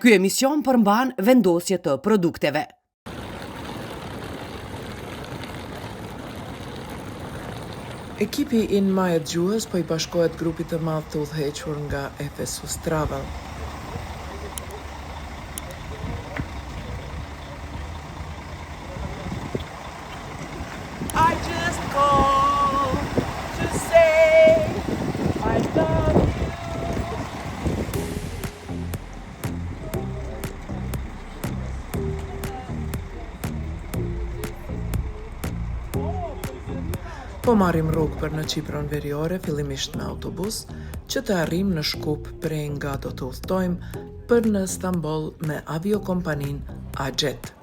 Ky emision përmban vendosje të produkteve. Ekipi i Majët Gjuhës po I bashkohet grupit të madh të udhëhequr nga Ephesus Travel. I just called to say I love you. Po marrim rrugë për në Qipron Veriore, fillimisht me autobus, që të arrim në Shkup prej nga do të udhtojmë për në Stamboll me aviokompaninë Ajet.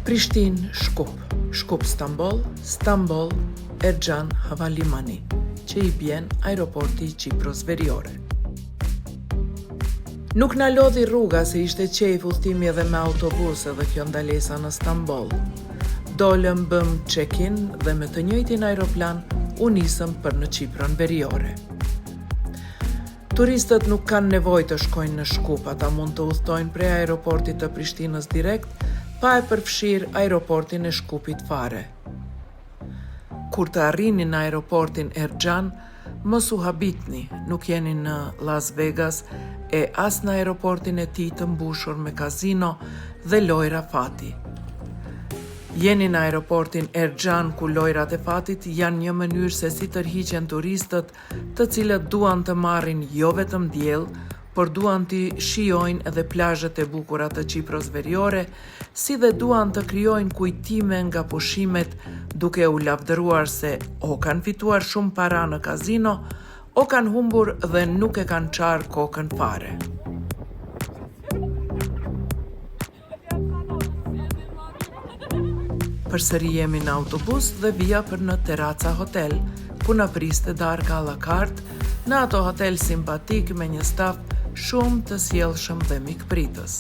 Prishtinë Shkup, Shkup Stamboll, Stamboll Erxhan Havalimani, që I bjen aeroporti I Qipros Veriore. Nuk na lodhi rruga se ishte qejf udhtimi edhe me autobus edhe kjo ndalesa në Stamboll. Dolëm bëm check-in dhe me të njëjtin aeroplan u nisëm për në Qipron Veriore. Turistët nuk kanë nevojë të shkojnë në Shkup, ata mund të udhtojnë prej aeroportit të Prishtinës direkt, pa e përfshirë aeroportin e Shkupit fare. Kur të arrini në aeroportin Erxhan, mos u habitni, nuk jeni në Las Vegas e as në aeroportin e tij të mbushur me kazino dhe lojra fati. Jeni në aeroportin Erxhan ku lojrat e fatit janë një mënyrë se si tërhiqen turistët të cilët duan të marrin jo vetëm diell, por duan të shijojnë edhe plazhet e bukura të Qipros Veriore, si dhe duan të krijojnë kujtime nga pushimet duke u lavdëruar se o kanë fituar shumë para në kazino, o kanë humbur dhe nuk e kanë qarë kokën fare. Përsëri jemi në autobus dhe vija për në Terraca Hotel, ku na priste darka à la carte, në ato hotel simpatik me një staf shumë të sjellshëm dhe mikpritës.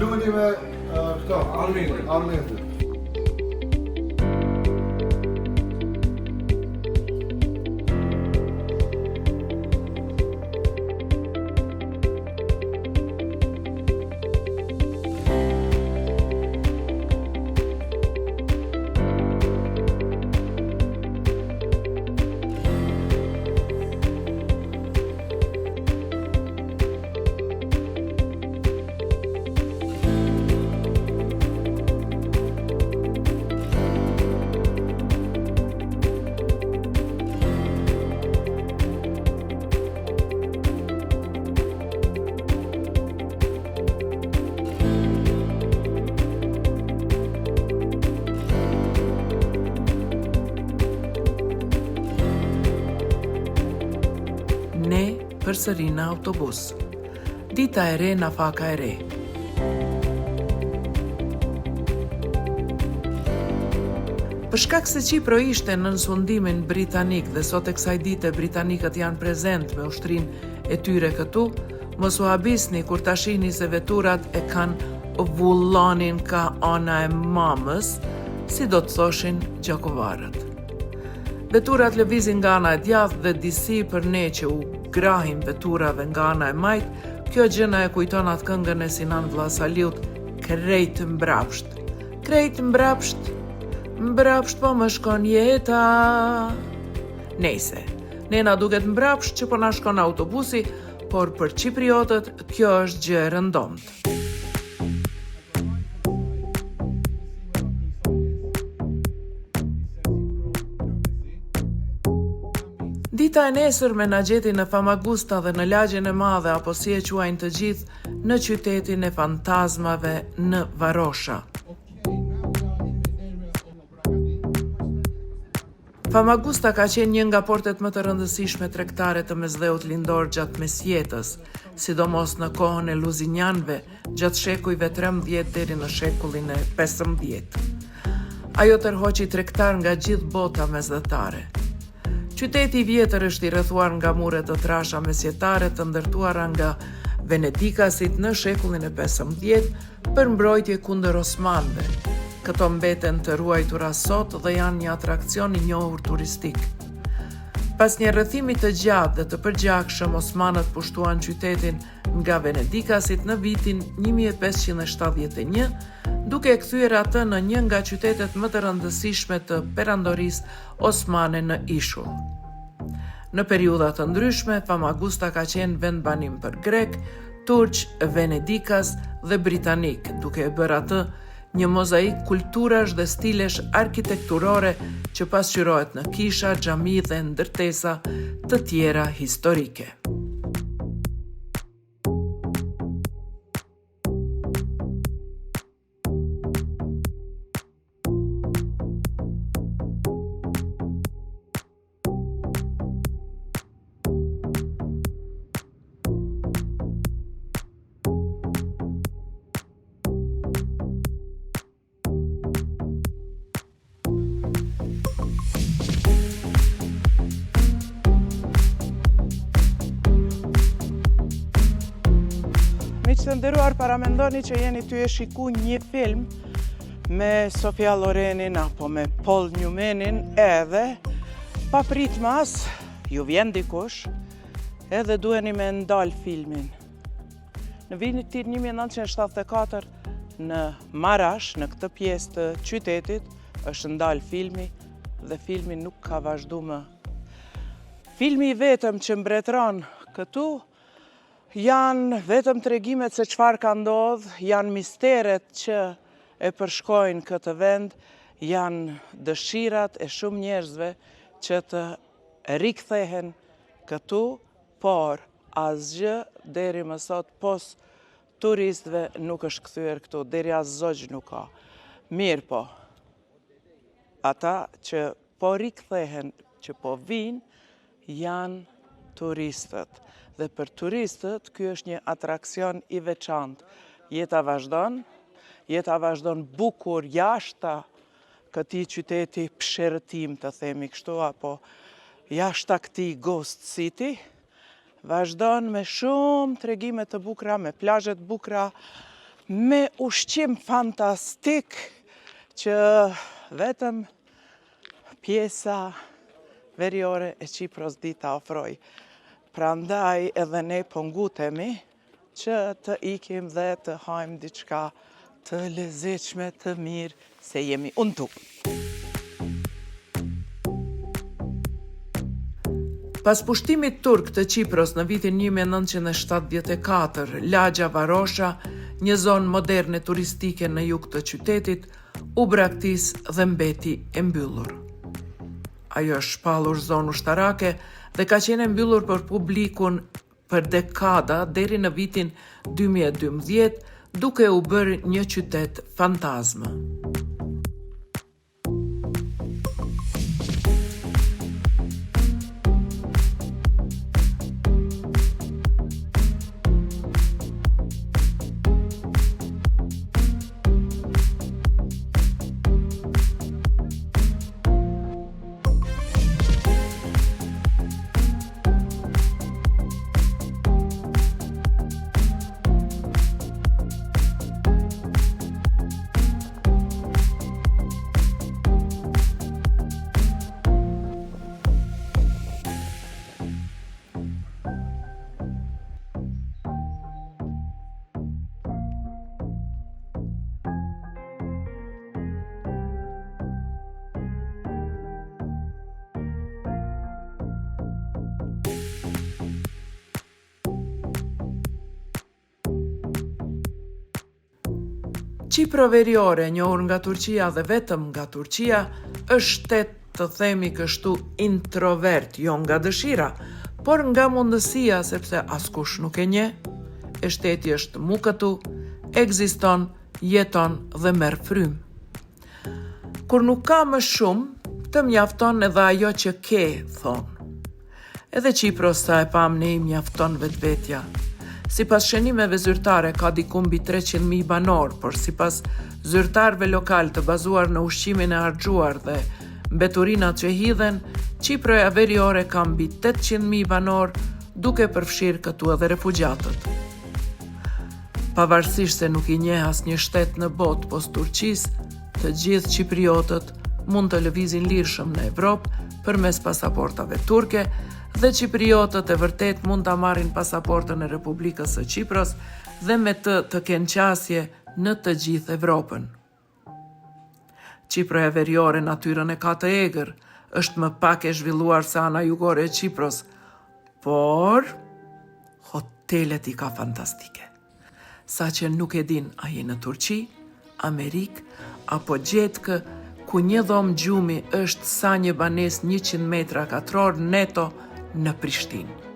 Lumeni me këto, Almendri. Ne përsëri në autobus. Dita e re na faka e re. Për shkak se Qipro ishte në nënsundimin britanik dhe sot e kësaj dite britanikët janë prezent me ushtrinë e tyre këtu, mos u habisni kur ta shihni se veturat e kanë vullonin ka ana e mamës, si do të thoshin gjakovarët. Veturat lëvizin nga ana e djathtë dhe disi për ne që u grahim veturave nga ana e majt, kjo gjëna e kujton atë këngën e Sinan Vllazaliut, krejt mbrapsht. Krejt mbrapsht, mbrapsht po më shkon jeta. Nejse, ne na duket mbrapsht që po na shkon autobusi, por për qipriotët kjo është gjë e rëndomtë. Dita e nesërme na gjeti në Famagusta dhe në lagjen e madhe, apo si e quajnë të gjithë, në qytetin e fantazmave në Varosha. Famagusta ka qenë një nga portet më të rëndësishme tregtare të mesdheut lindor gjatë mesjetës, sidomos në kohën e luzinjanëve, gjatë shekujve 13 deri në shekullin e 15. Ajo tërhoqi tregtar nga gjithë bota mesdhetare. Qyteti i vjetër është i rrethuar nga mure të trasha mesjetare të ndërtuara nga Venedikasit në shekullin e 15 për mbrojtje kundër osmanëve. Këto mbeten të ruajtura sot dhe janë një atrakcion i njohur turistik. Pas një rrethimi të gjatë dhe të përgjakshëm, osmanët pushtuan qytetin nga Venedikasit në vitin 1571, duke kthyer atë në një nga qytetet më të rëndësishme të perandorisë osmane në ishull. Në periudha të ndryshme, Famagusta ka qenë vend banim për grek, turq, venedikas dhe britanik, duke e bërë atë një mozaik kulturash dhe stilesh arkitekturore që pasqyrohet në kisha, xhami dhe ndërtesa të tjera historike. Miqtë të nderuar, paramendoni që jeni ty e shiku një film me Sofia Lorenin apo me Paul Newmanin, edhe pa prit mas, ju vjen dikush, edhe duheni me ndal filmin. Në vitin 1974 në Marash, në këtë pjesë të qytetit, është ndal filmi dhe filmi nuk ka vazhdu më. Filmi i vetëm që mbretëron këtu janë vetëm tregimet se çfarë ka ndodhur, janë misteret që e përshkojnë këtë vend, janë dëshirat e shumë njerëzve që të rikthehen këtu, por asgjë deri më sot pos turistëve nuk është kthyer këtu, deri as zogj nuk ka. Mirë po, ata që po rikthehen, që po vinë, janë turistët. Dhe për turistët, ky është një atrakcion i veçantë. Jeta vazhdon bukur jashta këtij qyteti psherëtim, të themi kështu, apo jashta këtij Ghost City, vazhdon me shumë tregime të bukura, me plazhe të bukura, me ushqim fantastik që vetëm pjesa veriore e Qipros di ta ofroj. Prandaj edhe ne po ngutemi që të ikim dhe të hajmë diçka të lezetshme, të mirë, se jemi untu. Pas pushtimit turk të Qipros në vitin 1974, lagja Varosha, një zonë moderne turistike në jug të qytetit, u braktis dhe mbeti e mbyllur. Ajo është shpallur zonë ushtarake dhe ka qenë mbyllur për publikun për dekada deri në vitin 2012, duke u bërë një qytet fantazmë. Qipro veriore, njohur nga Turqia dhe vetëm nga Turqia, është shtet, të themi kështu, introvert, jo nga dëshira, por nga mundësia, sepse askush nuk e njeh. E shteti është mu këtu, ekziston, jeton dhe merr frymë. Kur nuk ka më shumë, të mjafton edhe ajo që ke, thonë. Edhe Qipros, sa e pam ne, i mjafton vetvetja. Sipas shënimeve zyrtare ka diku mbi 300.000 banor, por sipas zyrtarëve lokal të bazuar në ushqimin e harxhuar dhe Mbeturinat që hidhen, Çiproja Veriore ka mbi 800.000 banor, duke përfshirë këtu edhe refugjatët. Pavarësisht se nuk I njeh asnjë shtet në botë post Turqisë, të gjithë çipriotët mund të lëvizin lirshëm në Evropë përmes pasaportave turke dhe çipriotët e vërtet mund ta marrin pasaportën e Republikës së Çipros dhe me të kenë qasje në të gjithë Evropën. Çiproja Veriore natyrën e ka të egër, është më pak e zhvilluar se ana jugore e Çipros, por hotelet I ka fantastike. Sa që nuk e din a je në Turqi, Amerikë apo gjetkë ku një dhomë gjumi është sa një banesë 100 metra katror neto në Prishtinë.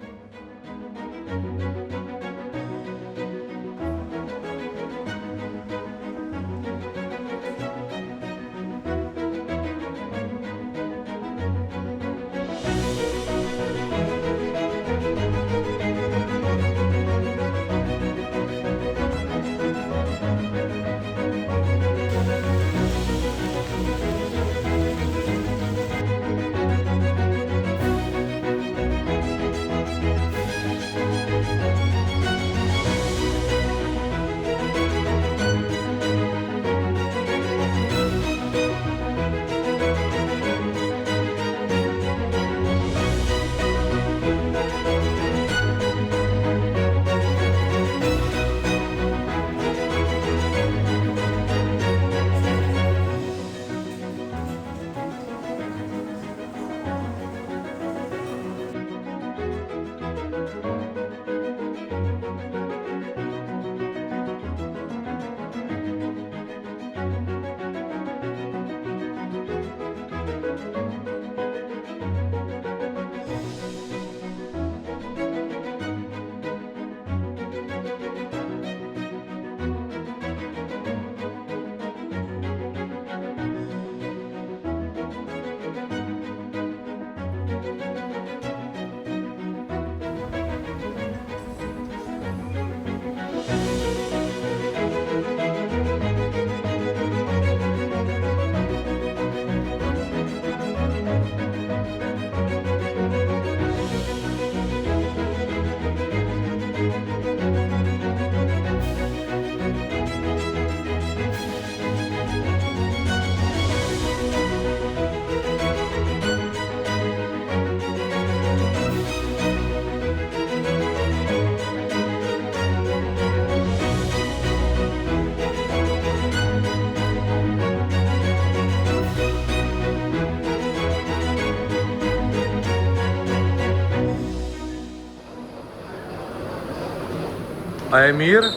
A e mirë?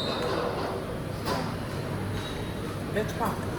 Vetë pak.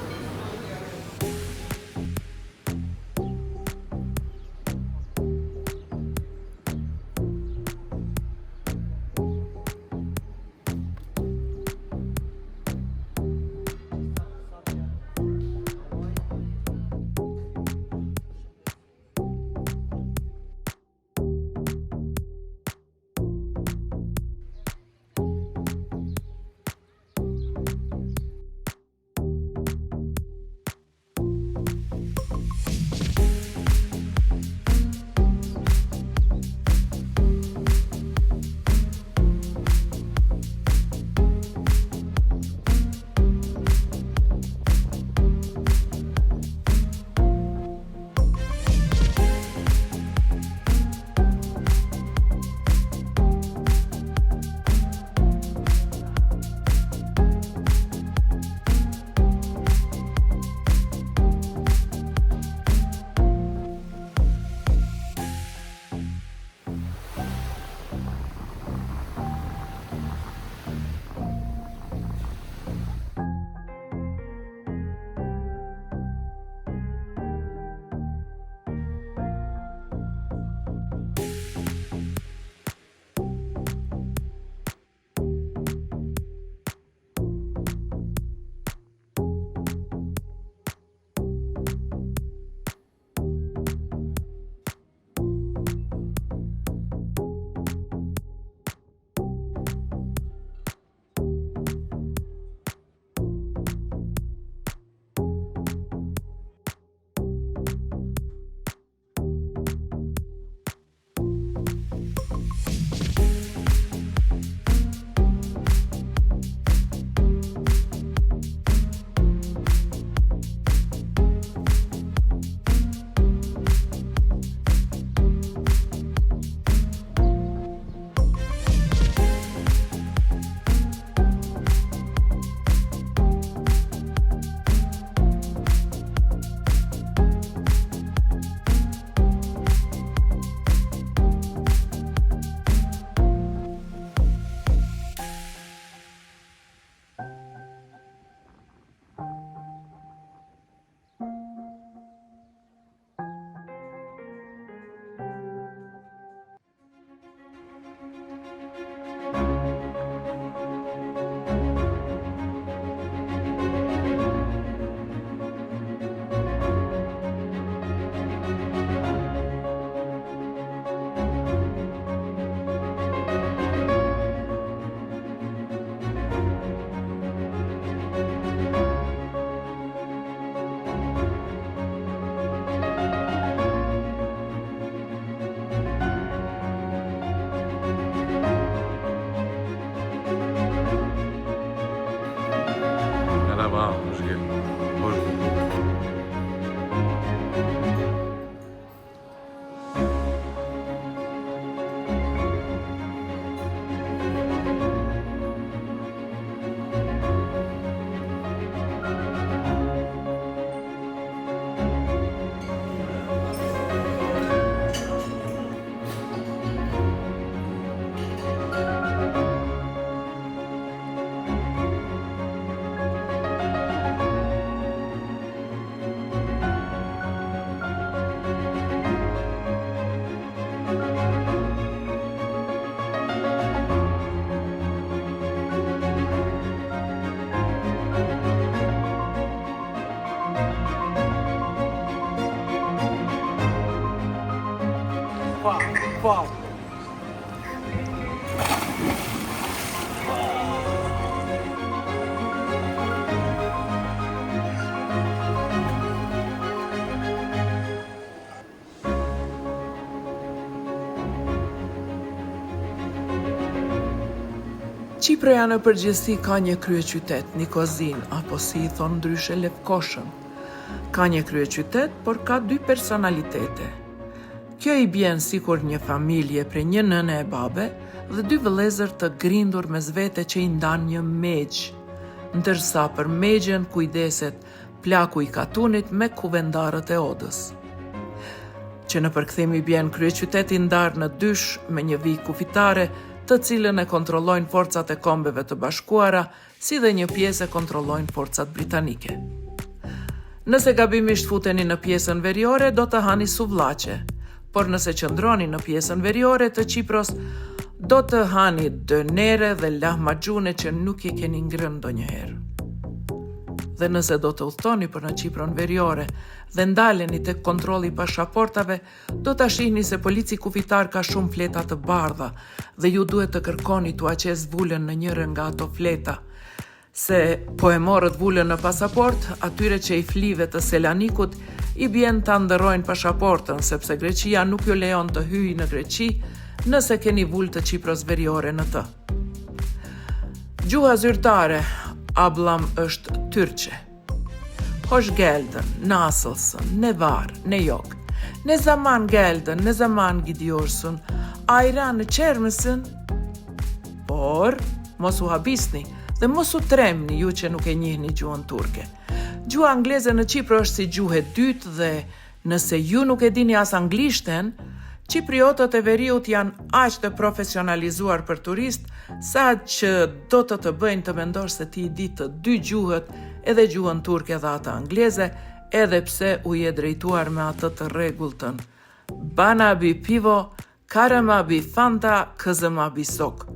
Tamam, është gjë. Wow. Qipëria në përgjithësi ka një kryeqytet, Nikozin, apo si i thonë ndryshe Lefkoshën. Ka një kryeqytet, por ka dy personalitete. Kjo i bjen sikur një familje prej një nëne e babe dhe dy vëllezër të grindur mes vete që i ndan një megj, ndërsa për megjen kujdeset plaku i katunit me kuvendarët e Odës. Që në përkthim i bjen kryeqyteti ndar në dysh me një vijë kufitare, të cilën e kontrollojnë forcat e Kombeve të Bashkuara, si dhe një pjesë e kontrollojnë forcat britanike. Nëse gabimisht futeni në pjesën veriore, do të hani suvllaçe, por nëse qëndroni në pjesën veriore të Qipros, do të hani dënere dhe lahmacune që nuk i keni ngrënë ndonjëherë. Dhe nëse do të udhtoni për në Qipron veriore dhe ndaleni tek kontrolli i pasaportave, do ta shihni se polici kufitar ka shumë fleta të bardha dhe ju duhet të kërkoni t'u aqes vulën në njërin nga ato fleta, se po e morët vulën në pasaport, atyre që i flive të Selanikut i bjen ta ndërrojnë pasaportën, sepse Greqia nuk ju lejon të hyjë në Greqi nëse keni vulë të Qipros veriore në të. Gjuha zyrtare ablam është tyrqe. Hoş geldin, nasılsın, ne var, ne yok. Ne zaman geldin, ne zaman gidiyorsun, ayranı içer misin? Por, mos u habisni dhe mos u tremni ju që nuk e njihni gjuhën turke. Gjuha angleze në Qipër është si gjuhë e dytë dhe nëse ju nuk e dini as anglishten, Qipriotët e veriut janë aq të profesionalizuar për turist, sa që do të bëjnë të mendosh se ti i di të dy gjuhët, edhe gjuhën turke dhe atë angleze, edhe pse u je drejtuar me atë të rregulltën. Bana bi pivo, karama bi fanta, këzëma bi sok.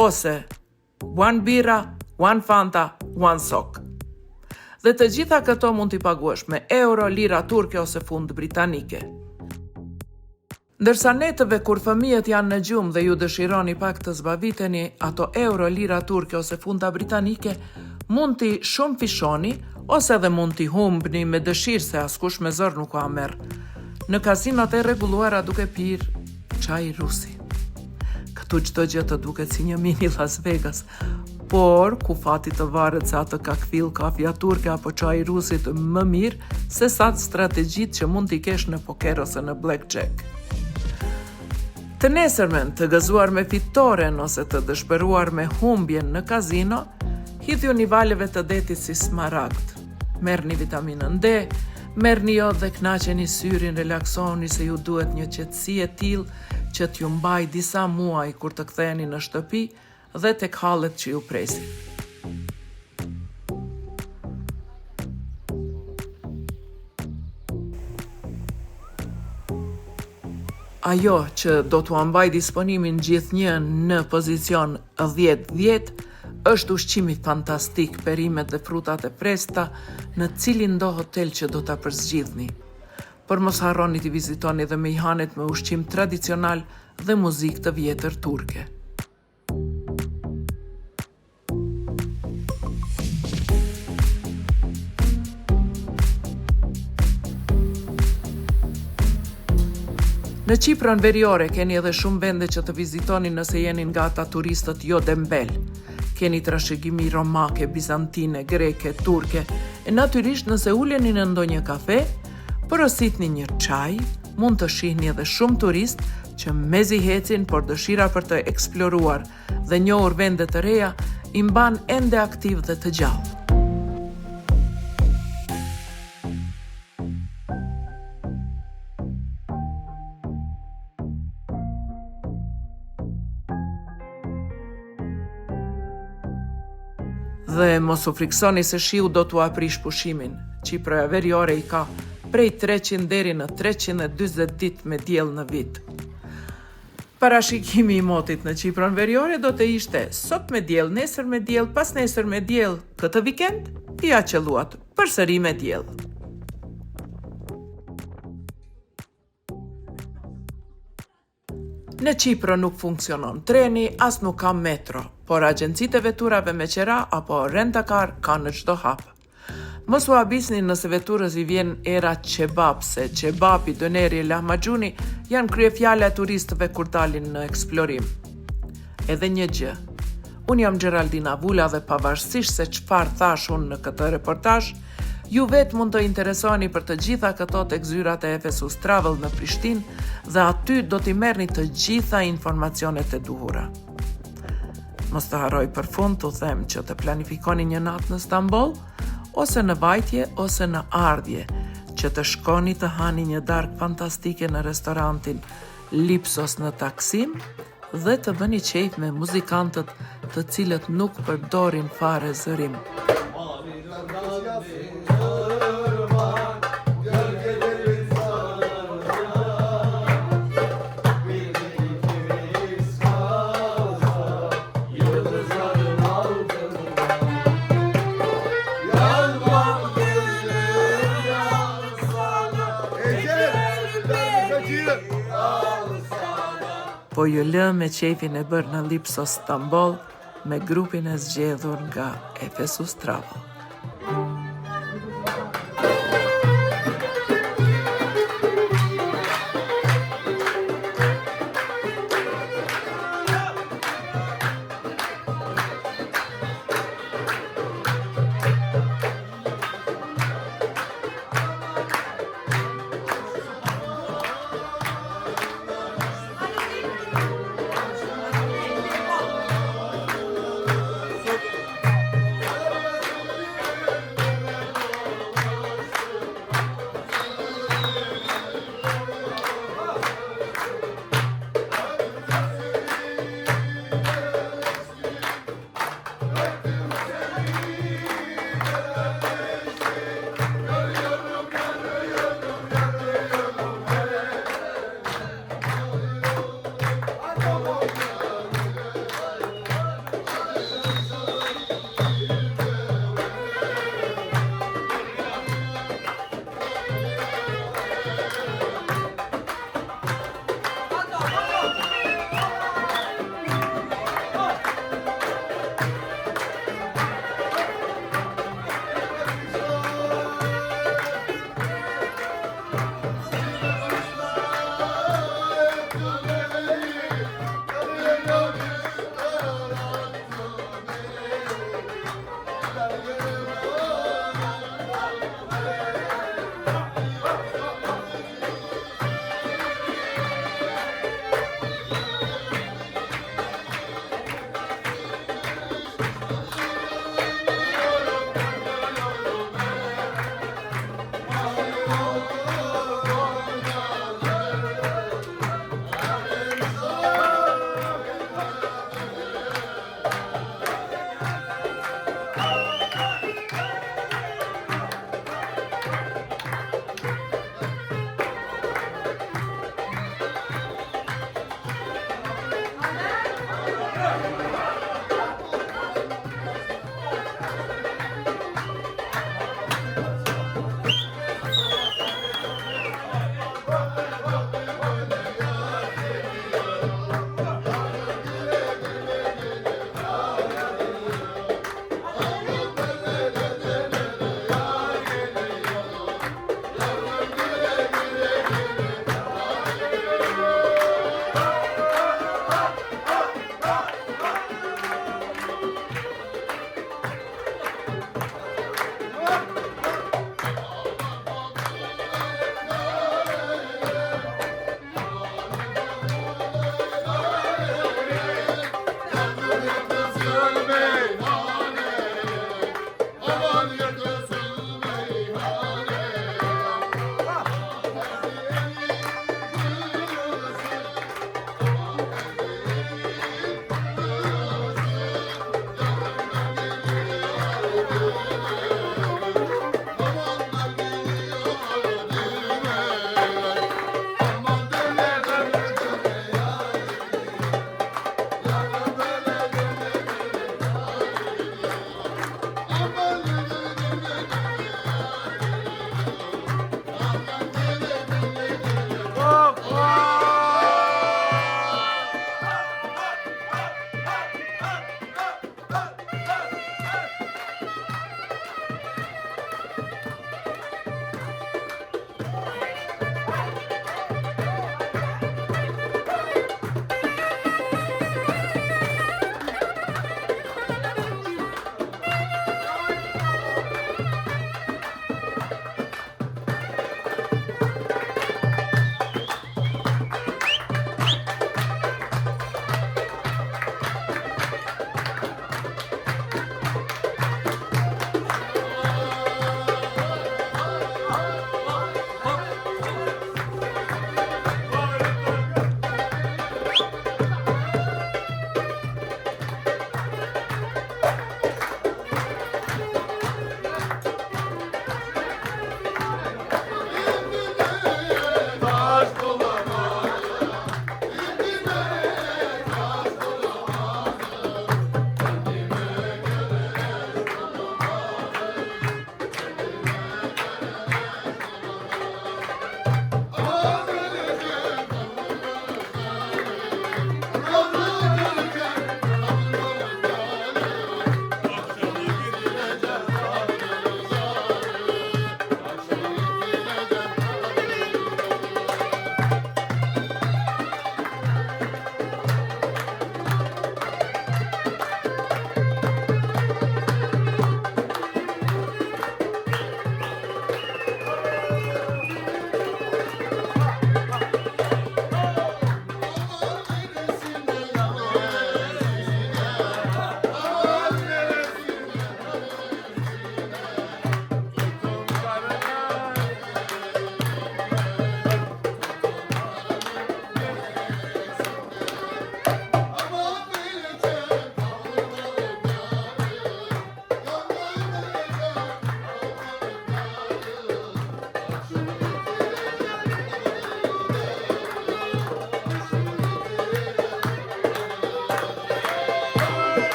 Ose one bira, one fanta, one sok. Dhe të gjitha këto mund t'i paguash me euro, lira turke ose fund britanike. Ndërsa netëve kur fëmijët janë në gjumë dhe ju dëshironi pak të zbaviteni ato euro, lira turke ose funda britanike, mund t'i shumë fishoni ose dhe mund t'i humbni me dëshirë se askush me zor nuk ka merr. Në kazinot e rregulluara duke pirë çaj rusi. Këtu çdo gjë të duket si një mini Las Vegas, por ku fati të varet se atë ka kfill kafja turke apo çaj rusit më mirë se sa strategjitë që mund t'i kesh në poker ose në blackjack. Të nesërmen të gëzuar me fitoren ose të dëshpëruar me humbjen në kazino, hidhjuni valeve të detit si smaragd. Merrni vitaminën D, merrni jod dhe knaqeni syrin, relaksoni se ju duhet një qetësi e tillë që t'ju mbaj disa muaj kur të ktheheni në shtëpi dhe tek hallet që ju presin. Ajo që do t'u mbaj disponimin gjithnjë në pozicion 10-10 është ushqimi fantastik, perimet dhe frutat e freskëta në cilin do hotel që do ta përzgjidhni. Por mos harroni t'i vizitoni dhe mejhanet me ushqim tradicional dhe muzikë të vjetër turke. Në Qiprën veriore keni edhe shumë vende që të vizitoni nëse jeni nga ata turistët jo dembel. Keni trashëgimi romake, bizantine, greke, turke, e natyrisht nëse uleni në ndonjë kafe, porositni një çaj, mund të shihni edhe shumë turist që mezi hecin, por dëshira për të eksploruar dhe njohur vende të reja i mban ende aktiv dhe të gjallë. Dhe mos u friksoni se shiu do t'u aprish pushimin. Qipëra veriore i ka prej 300 deri në 340 ditë me diell në vit. Parashikimi i motit në Qipërën veriore do të ishte sot me diell, nesër me diell, pas nesër me diell, këtë vikend ja qelluat përsëri me diell. Në Qipër nuk funksionon treni, as nuk ka metro, por agjencitë e veturave me qera apo rentakar ka në çdo hap. Mos u habisni nëse veturës i vjen era qebab, se qebapi, döneri e lahmacuni janë kryefjala e turistëve kur dalin në eksplorim. Edhe një gjë, unë jam Geraldina Vula dhe pavarësisht se çfarë thash unë në këtë reportazh, ju vetë mund të interesoni për të gjitha këto tek zyrat e Efesus Travel në Prishtinë dhe aty do t'i merrni të gjitha informacionet e duhura. Mos të harroj për fund të them që të planifikoni një natë në Stamboll, ose në vajtje ose në ardhje, që të shkoni të hani një darkë fantastike në restorantin Lipsos në Taksim dhe të bëni qejf me muzikantët të cilët nuk përdorin fare zërim. Po ju lë me qefin e bërë në Lipsos Stamboll me grupin e zgjedhur nga Efesus Travel.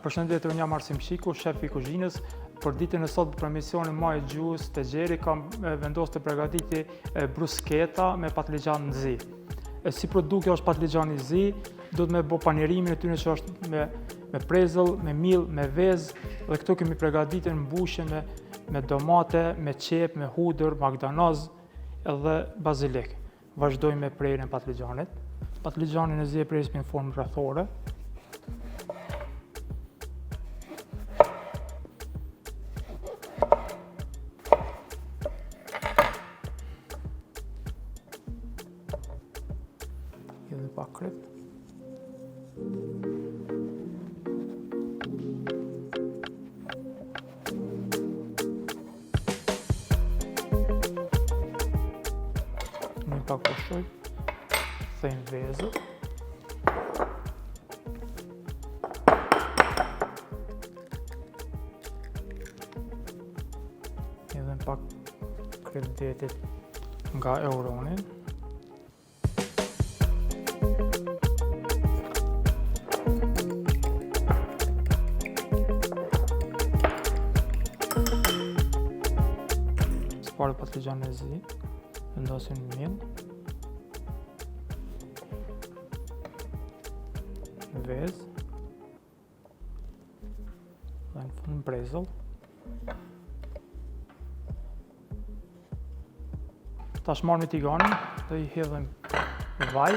Përshëndetje, unë jam Arsim Shiku, shef I kuzhinës. Për ditën e sot për emisionin Maj Gjus të Gjeri kam vendosur të përgatiti brusketa me patligjan në zi. Si produkt është patligjan I zi, do të me bo panirimin e tyre që është me prezëll, me mill, me vezë, dhe këto kemi përgatitur në mbushje me domate, me qep, me hudër, magdanoz edhe bazilik. Vazhdojmë me prerjen e patligjanit. Patligjanin e zi e presim në formë rrethore. Edhe pak krip. Një pak pushoj, thejmë vezët. Edhe pak krip detit nga euronin. Parë patligjan e zi, vendosim në miell, vezë, dhe në fund brezëll. Tash marrim tiganin dhe I hedhim vaj,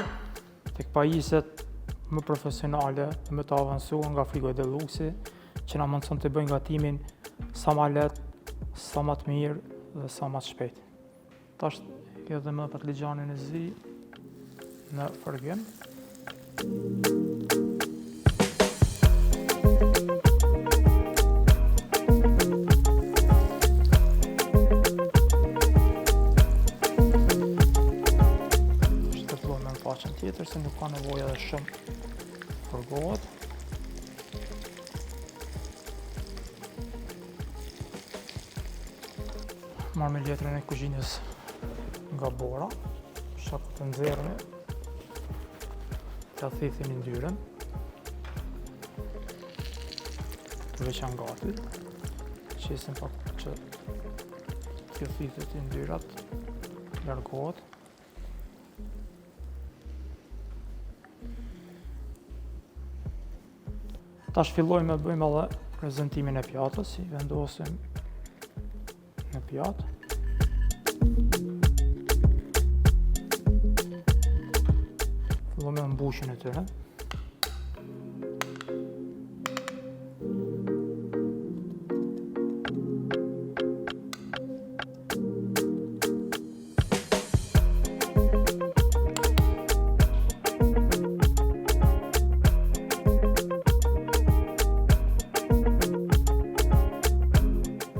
tek pajiset më profesionale, më të avancuar nga Frigo Deluxe, që na mundson të bëjnë gatimin sa më lehtë, sa më të mirë dhe sa më shpejt. Tash hedhim edhe patligjanin e zi në fërgim. Shtetëllojmë në faqen tjetër se nuk ka nevojë edhe shumë fërgohet. Marrë letrën e kuzhinës nga bora, shaku të nxerrën, ta thithim I ndyrën, të veçan gati, qesim pak që të thithet I ndyrat, largohet. Tash fillojmë të bëjmë edhe prezantimin e pjatës, I vendosim në pjatë. Fillojmë me mbushjen e tyre.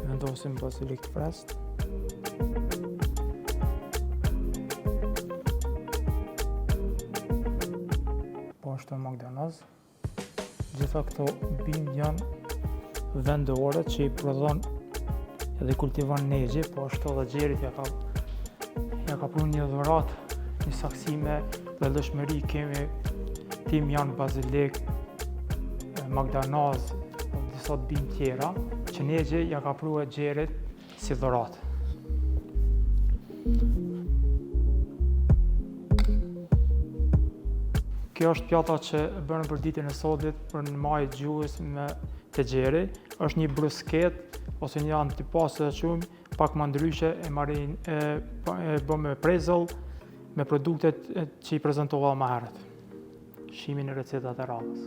Vendosim bazilik të freskët. Ashtu magdanoz. Gjitha këto bimë janë vendore që I prodhon edhe kultivon negje, po ashtu edhe Gjerit ja ka pru një dhuratë, një saksi me lëshmëri, kemi timjan, bazilik, magdanoz, disa bimë tjera, që negje ja ka pru e Gjerit si dhuratë. Kjo është pjata që bërën për ditën e sotit për në Maj Gjus me të Gjeri. Është një brusket ose një antipas të qumë, pak më ndryshe e bë me prezëll, me produktet që I prezentova më herët. Shimin e recetat e radhës.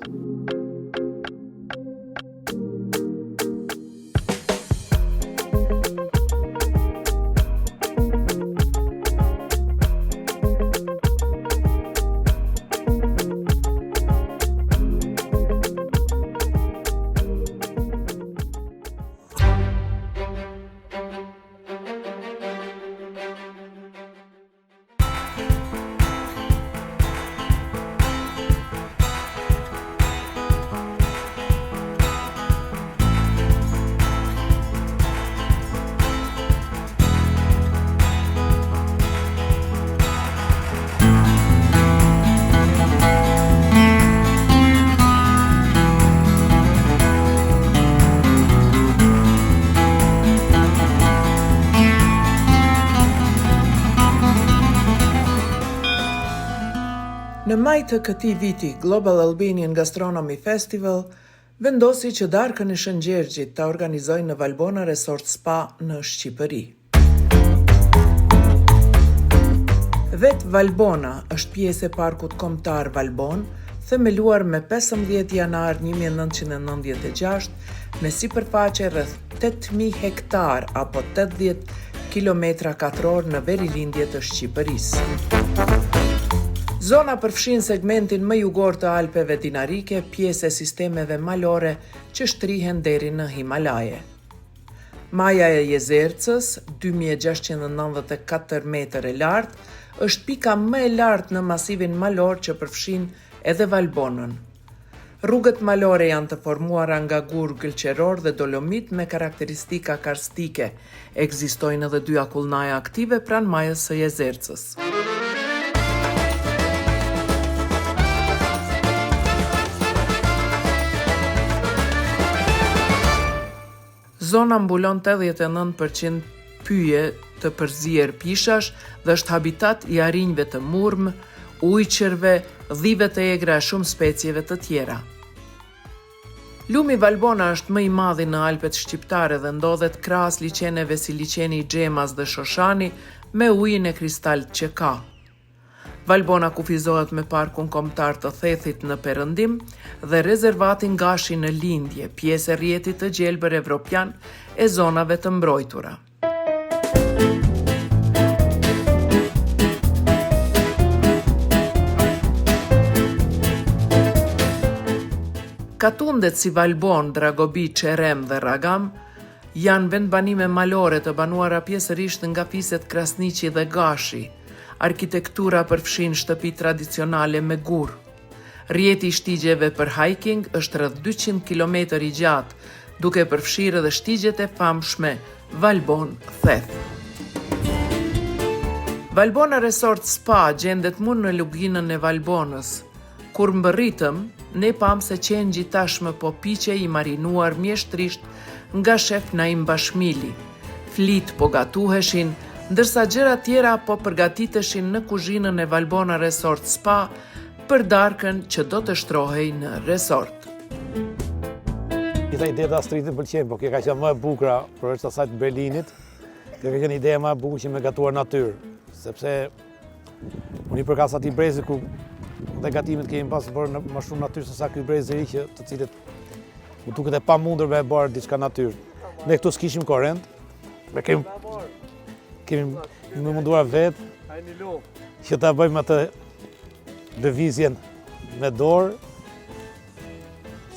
të këtij viti Global Albanian Gastronomy Festival vendosi që darkën e Shëngjergjit ta organizojë në Valbona Resort Spa në Shqipëri. Vetë Valbona është pjesë e parkut kombëtar Valbon, themeluar me 15 janar 1996 me sipërfaqe rreth 8.000 hektar apo 80 km2 në verilindje të Shqipërisë. Zona përfshin segmentin më jugor të Alpeve Dinarike, pjesë e sistemeve malore që shtrihen deri në Himalaje. Maja e Jezercës, 2694 metër e lartë, është pika më e lartë në masivin malor që përfshin edhe Valbonën. Rrugët malore janë të formuara nga gur gëlqeror dhe dolomit me karakteristika karstike. Ekzistojnë edhe 2 akullnaja aktive pranë majës së Jezercës. Zona mbulon 89% pyje të përzier pishash dhe është habitat i arinjve të murmë, ujqërve, dhive të egra e shumë specieve të tjera. Lumi Valbona është më i madhi në Alpet shqiptare dhe ndodhet krahas liçeneve si liçeni i Xhemas dhe Shoshani me ujin e kristalt që ka. Valbona kufizohet me parkun kombëtar të Thethit në perëndim dhe rezervatin Gashi në lindje, pjesë e rrjetit të gjelbër evropian e zonave të mbrojtura. Katundet si Valbon, Dragobi, Çerem dhe Ragam janë vendbanime malore të banuara pjesërisht nga fiset Krasniqi dhe Gashi. Arkitektura përfshin shtëpi tradicionale me gur. Rrjeti i shtigjeve për hiking është rreth 200 km i gjatë, duke përfshirë edhe shtigjet e famshme Valbon Theth. Valbona Resort Spa gjendet mund në luginën e Valbonës. Kur mbërritëm, ne pam se qengji tashmë po piqe i marinuar mjeshtrisht nga shef Naim Bashmili. Flit po gatuheshin, ndërsa gjëra tjera po përgatiteshin në kuzhinën e Valbona Resort Spa për darkën që do të shtrohej në resort. Ide e streetit pëlqen, po kjo ka qenë më e bukura përveç asaj të Berlinit. Kjo ka qenë ideja më e bukur që me gatuar natyrë, sepse unë i përkas atij brezi ku dhe gatimet kemi pasur bërë më shumë natyrë se sa ky brez i ri të cilët u duket e pamundur me bërë diçka natyrë. Ne këtu s'kishim korrent, ne kemi munduar vetë që ta bëjmë atë lëvizjen me dorë.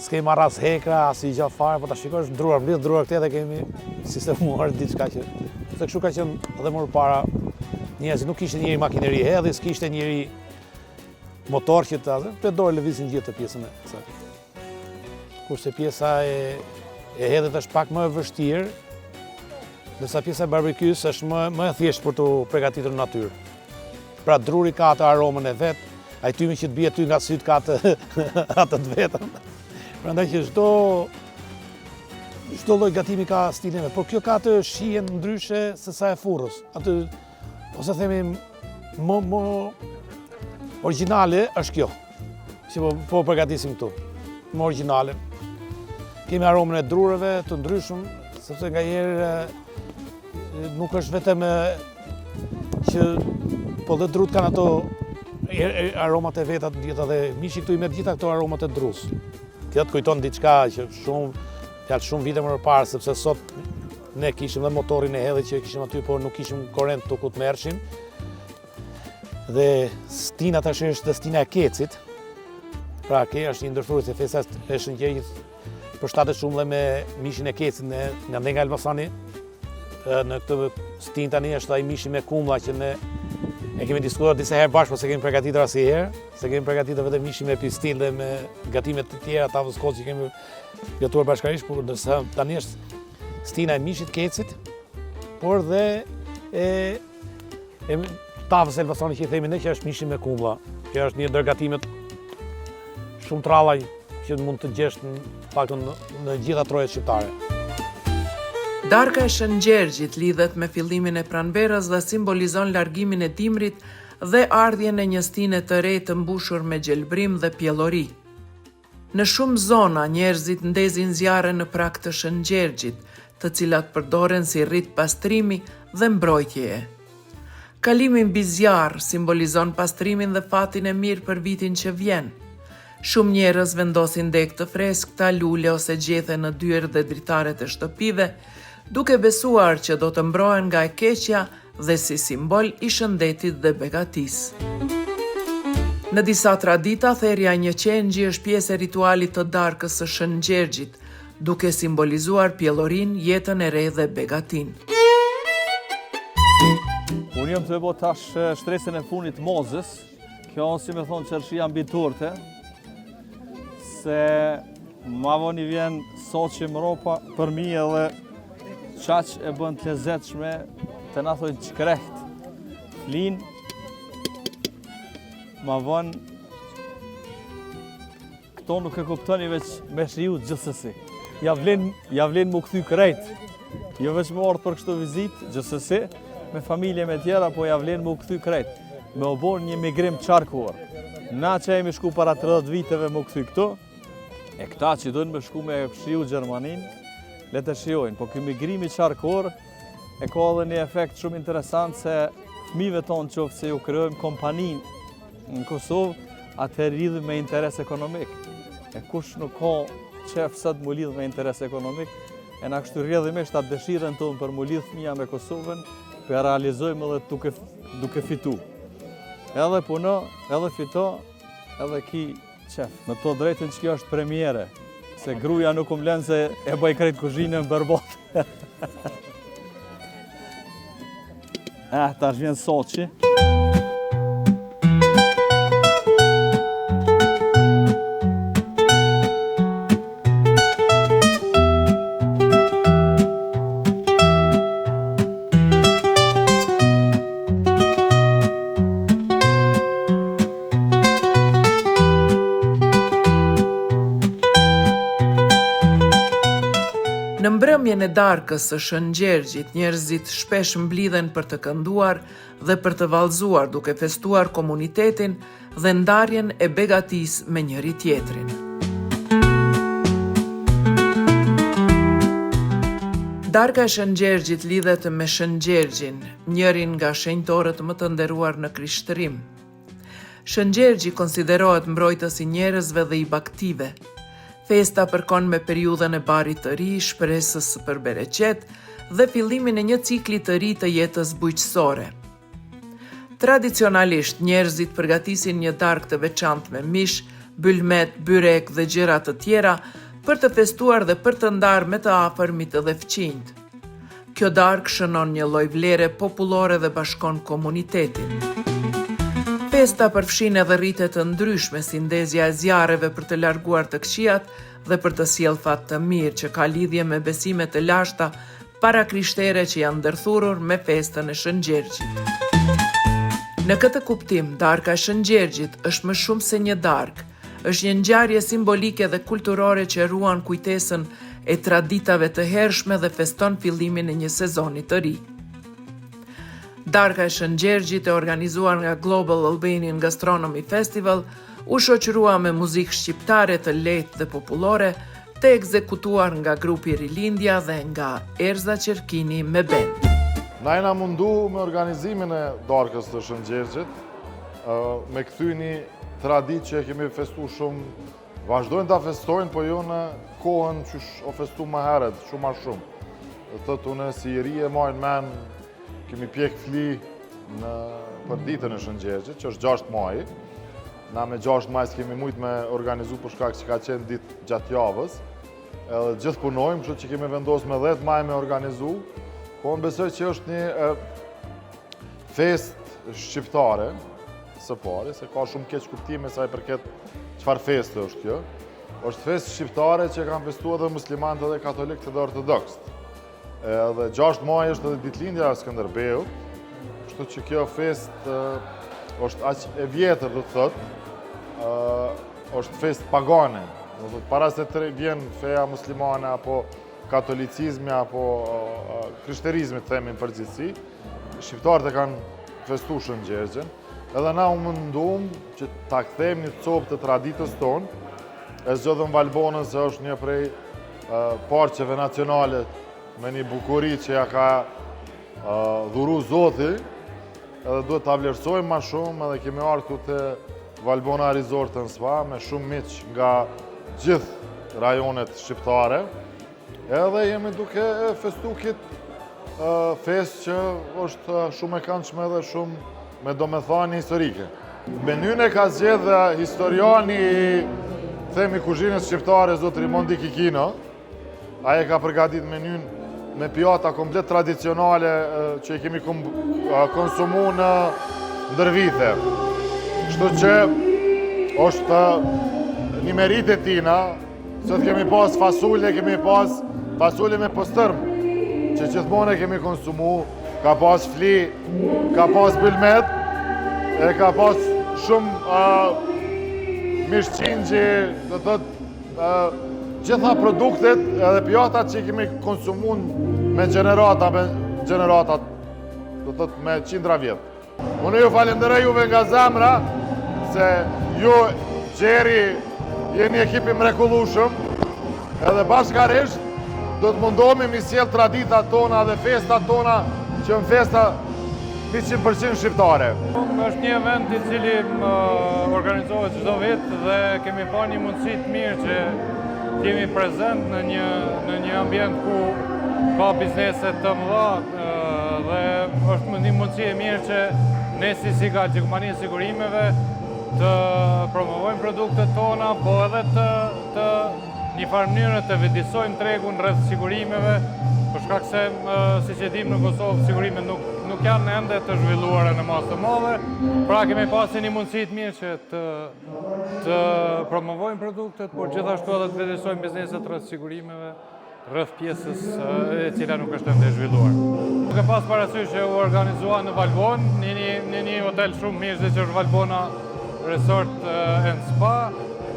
S'kemi marrë as hekra, as i gjatë fare, po ta shikosh ndruar, mbledh ndruar këthe dhe kemi sistemuar diçka që se kështu ka qenë edhe më parë njerëzit, nuk kishte njëri makineri hedhje, s'kishte njëri motor që të dorë lëvizin gjithë të pjesën e saj. Kurse pjesa e hedhjet është pak më e vështirë, ndërsa pjesa e barbekyes është më e thjeshtë për të përgatitur në natyrë. Pra druri ka atë aromën e vet, ai tymi që të bie ty nga syt ka atë të vetën. Prandaj që çdo lloj gatimi ka stilin e vet, por kjo ka atë shijen ndryshe se sa e furrës. Atë ose themi më origjinale është kjo, që po përgatisim këtu. Më origjinale. Kemi aromën e drurave të ndryshëm, sepse ngaherë nuk është vetëm që po dhe drut kanë ato aromat e veta të gjitha dhe mishi këtu i merr gjitha këto aromat e drus. Kjo të kujton diçka që shumë vite më parë, sepse sot ne kishim dhe motorin e hedhjes që kishim aty, por nuk kishim korrent të ku të merrshin. Dhe stina tash është dhe stina e kecit. Pra kjo është një ndërthurës e festa e Shëngjergjit përshtatet shumë dhe me mishin e kecit nga Elbasani. Në këtë stinë tani është ai mishi me kumlla që ne e kemi diskutuar disa herë bashkë, po se kemi përgatitur asnjëherë, se kemi përgatitur vetëm mishi me pistil dhe me gatimet të tjera tavës koç që kemi gatuar bashkërisht, por ndërsa tani është stina e mishit kecit, por dhe tavës Elbasani që i themi ne që është mishi me kumlla. Kjo është një ndër gatimet shumë të rralla që mund të gjesh në gjitha trojet shqiptare. Darka e Shëngjergjit lidhet me fillimin e pranverës dhe simbolizon largimin e dimrit dhe ardhjen e një stine të re të mbushur me gjelbrim dhe pjellori. Në shumë zona, njerëzit ndezin zjarre në prag të Shëngjergjit, të cilat përdoren si rrit pastrimi dhe mbrojtjeje. Kalimi mbi zjarr simbolizon pastrimin dhe fatin e mirë për vitin që vjen. Shumë njerëz vendosin deg të freskëta, lule ose gjethe në dyert dhe dritaret e shtëpive, duke besuar që do të mbrohen nga e keqja dhe si simbol i shëndetit dhe begatisë. Në disa tradita, therrja e një qengji është pjesë e ritualit të darkës së Shëngjergjit, duke simbolizuar pjellorin, jetën e re dhe begatin. Unë jam të bo tash shtresën e funit mozës, kjo si me thonë qërshia mbi turte, se ma voni vjen soqim ropa për mi edhe qaq e bën të lezetshme të na thojnë qkreht, flin, ma vonë këto nuk e kuptoni veç me shiu gjithsesi. Ja vlen mu kthy krejt, jo veç me ardhë për kështu vizit, gjithsesi, me familje me tjera, po ja vlen mu kthy krejt, me u bon një migrim qarkuar. Na që jemi shku para 30 viteve mu kthy këtu, e këta që dojnë me shku me shiu Gjermanin, le të shiojnë, po ky migrimi qarkuar e ka edhe një efekt shumë interesant se fëmijëve tonë qoftë se ju krijojmë kompanin në Kosovë, atëherë lidhë me interes ekonomik. E kush nuk ka qef sot mu lidhë me interes ekonomik, e na kështu rrjedhimisht atë dëshirën tonë për mu lidhë fëmija me Kosovën, për realizojmë edhe duke fitu. Edhe puno, edhe fito, edhe ki qef. Në to drejtën që kjo është premiere, se gruja nuk umlen se e bëj krejt kuzhinën bërbot. Tash vjen soqi. Në mbrëmjen e darkës së Shëngjergjit, njerëzit shpesh mblidhen për të kënduar dhe për të vallëzuar duke festuar komunitetin dhe ndarjen e begatisë me njëri tjetrin. Darka e Shëngjergjit lidhet me Shëngjergjin, njërin nga shenjtorët më të nderuar në Krishtërim. Shëngjergji konsiderohet mbrojtës i njerëzve dhe i baktive. Festa përkon me periudhën e barit të ri, shpresës për bereqet dhe fillimin e një cikli të ri të jetës bujqësore. Tradicionalisht, njerëzit përgatisin një darkë të veçantë me mish, bylmet, byrek dhe gjëra të tjera për të festuar dhe për të ndarë me të afërmit dhe fëqinjt. Kjo darkë shënon një lloj vlere popullore dhe bashkon komunitetin. Festa përfshin edhe rrite të ndryshme si ndezja e zjarreve për të larguar të këqijat dhe për të sjellë fat të mirë që ka lidhje me besime të lashta parakrishtere që janë ndërthurur me festën e Shëngjergjit. Në këtë kuptim, darka e Shëngjergjit është më shumë se një darkë, është një ngjarje simbolike dhe kulturore që ruan kujtesën e traditave të hershme dhe feston fillimin e një sezoni të ri. Darka e Shëngjergjit e organizuar nga Global Albanian Gastronomy Festival u shoqërua me muzikë shqiptare të lehtë dhe popullore, të ekzekutuar nga grupi Rilindja dhe nga Erza Qerkini me bend. Na jena mundu me organizimin e darkës të Shëngjergjit, me kthy një tradit që e kemi festu shumë, vazhdojnë ta festojnë, po jo në kohën që o festu më heret, shumë ma shumë. Dhe të tune si i ri e majnë men, kemi pjek fli për ditën e Shëngjergjit, që është 6 maj. Na me 6 maj s'kemi mujt me organizu për shkak që ka qenë ditë gjatë javës. Edhe gjithë punojmë, kështu që kemi vendosur me 10 maj me organizu. Po unë besoj që është një fest shqiptare, së pari, se ka shumë keq kuptime sa i përket çfarë feste është kjo. Është fest shqiptare që kanë festuar edhe muslimanët edhe katolikët edhe ortodoksët. Edhe 6 maj është edhe ditëlindja e Skënderbeut, kështu që kjo fest është aq e vjetër, do të thotë, është fest pagane. Do të thotë para se të vjen feja muslimane apo katolicizmi apo krishterizmi, themi në përgjithësi, shqiptarët e kanë festuar Shëngjergjin. edhe na u mundum që ta kthejmë një copë të traditës tonë, e zgjodhëm Valbonën se është një prej parqeve nacionale me një bukuri që ja ka dhuru Zoti, edhe duhet ta vlerësojmë ma shumë, edhe kemi ardhur këtu te Valbona Resort and Spa me shumë miq nga gjithë rajonet shqiptare, edhe jemi duke festu këtë fest që është shumë e këndshme dhe shumë me domethënie historike. Menyn e ka zgjedhë historiani themi kuzhinës shqiptare, zotri Mondi Kikino. Ai ka përgatitur menyn me pjata komplet tradicionale që i kemi konsumu në ndërvite. Kështu që është një merit e tina, sot kemi pas fasule, kemi pas fasule me pastërm, që gjithmonë e kemi konsumu, ka pas fli, ka pas bilmet, e ka pas shumë mishqingji, do të gjitha produktet edhe pjatat që i kemi konsumu me gjenerata, do të me qindra vjetë. Unë ju falenderoj juve nga zemra, se ju, Gjeri, jeni ekipi mrekullueshëm, edhe bashkarisht do të mundohemi mi sjell traditat tona dhe festat tona që në festa 100% shqiptare. Është një event i cili organizohet çdo vit dhe kemi pa një mundësi të mirë që jemi prezent në një ambient ku ka biznese të mëdha dhe është një mundësi e mirë që ne si Gjykmania e Sigurimeve të promovojmë produktet tona, po edhe të një farë mënyrë të vëdisojmë tregun rreth sigurimeve, për shkak se, siç e dim, në Kosovë sigurimet nuk janë ende të zhvilluara në masë të madhe, pra kemi pasi një mundësi të mirë që të promovojmë produktet, por gjithashtu edhe të vëdisojmë bizneset rreth sigurimeve, rreth pjesës e cila nuk është ende e zhvilluar. Duke pas parasysh që u organizua në Valbonë, në një hotel shumë mirë që është Valbona Resort and Spa,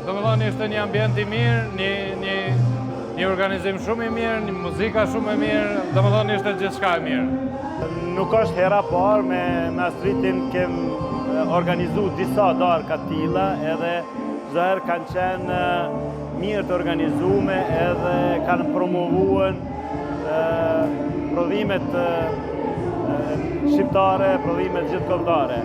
domethënë ishte një ambient i mirë, një organizim shumë i mirë, një muzika shumë e mirë, domethënë ishte gjithçka e mirë. Nuk është hera parë me Astritin kemë organizu disa darka të tilla, edhe çdo herë kanë qenë mirë të organizume edhe kanë promovuar prodhimet shqiptare, prodhimet gjithkombëtare.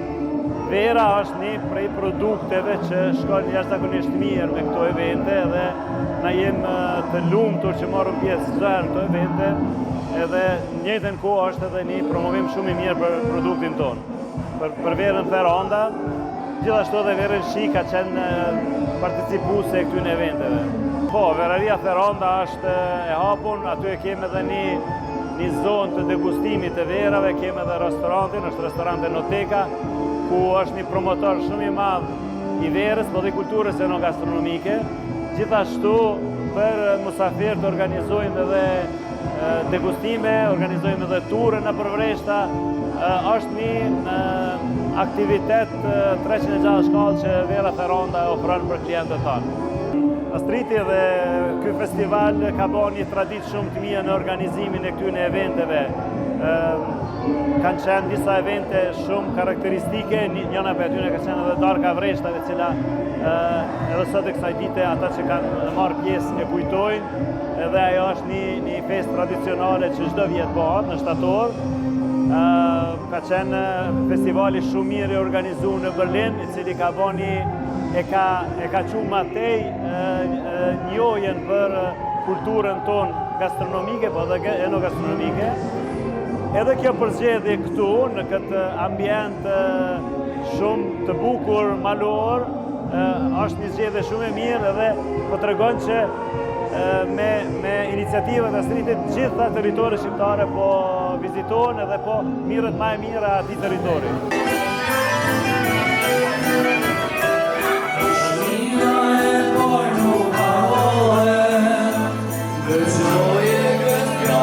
Vera është një prej produkteve që shkon jashtëzakonisht mirë me këto evente dhe na jemi të lumtur që marrim pjesë çdo herë në këto evente, edhe në njëjtën kohë është edhe një promovim shumë i mirë për produktin tonë. Për verën Ferranda, gjithashtu edhe verën Shi ka qenë participuese e këtyre eventeve. Po, Veraria Ferranda është e hapur, aty e kemi edhe një zonë të degustimit të verave, kemi edhe restorantin, është restoranti Noteka, ku është një promotor shumë i madh i verës, po dhe kulturës enogastronomike. Gjithashtu, për musafir të organizojmë edhe degustime, organizojmë edhe ture në përvreshta, është një aktivitet 360 shkallë që Vera Ferranda ofron për klientët tanë. Astriti dhe ky festival ka bërë një traditë shumë të mirë në organizimin e këtyre eventeve. Kanë qenë disa evente shumë karakteristike, njëna për atyre ka qenë edhe darka vreshtave, cila edhe sot e kësaj dite ata që kanë marrë pjesë e kujtojnë, edhe ajo është një festë tradicionale që çdo vit bëhet në shtator. Ka qenë festivali shumë mirë i organizuar në Berlin, i cili ka bënë e ka qumë matej njohjen për kulturën tonë gastronomike, po dhe enogastronomike. Edhe kjo përzgjedhje këtu, në këtë ambient shumë të bukur, malor, është një zgjedhje shumë e mirë edhe po tregon që me iniciativat e Astritit gjitha territoret shqiptare po vizitohen edhe po mirët më e mira atij territori. Joy